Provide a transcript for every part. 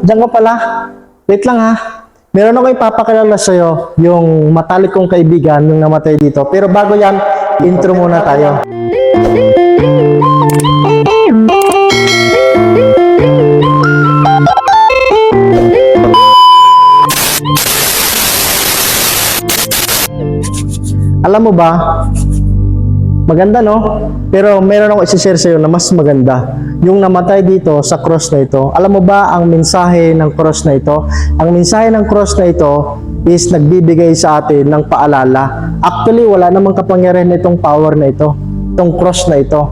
Diyan ka pala. Wait lang ha. Meron ako ipapakilala sa'yo, yung matalik kong kaibigan, yung namatay dito. Pero bago yan, intro muna tayo. Alam mo ba, maganda no? Pero meron ako isi-share sa'yo na mas maganda. Yung namatay dito sa cross na ito. Alam mo ba ang mensahe ng cross na ito? Ang mensahe ng cross na ito is nagbibigay sa atin ng paalala. Actually, wala namang kapangyarihan itong power na ito. Itong cross na ito.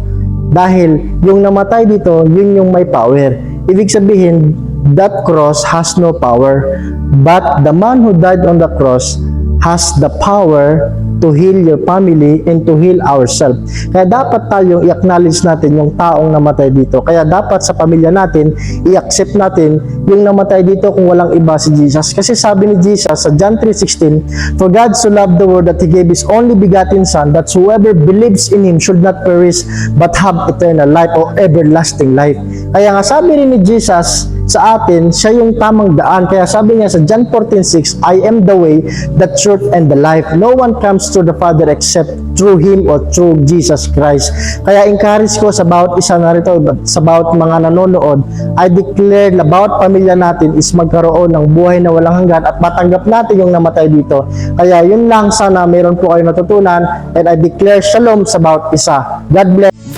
Dahil yung namatay dito, yun yung may power. Ibig sabihin, that cross has no power. But the man who died on the cross has the power to heal your family and to heal ourselves. Kaya dapat tayong i-acknowledge natin yung taong namatay dito. Kaya dapat sa pamilya natin, i-accept natin yung namatay dito kung walang iba si Jesus. Kasi sabi ni Jesus sa John 3:16, "For God so loved the world that He gave His only begotten Son, that whoever believes in Him should not perish, but have eternal life," or everlasting life. Kaya nga sabi rin ni Jesus sa atin, siya yung tamang daan. Kaya sabi niya sa John 14:6, "I am the way, the truth, and the life. No one comes to the Father except through Him," or through Jesus Christ. Kaya encourage ko sa bawat isa na rito, sa bawat mga nanonood, I declare na bawat pamilya natin is magkaroon ng buhay na walang hanggan at matanggap natin yung namatay dito. Kaya yun lang, sana meron po kayo natutunan, and I declare shalom sa bawat isa. God bless.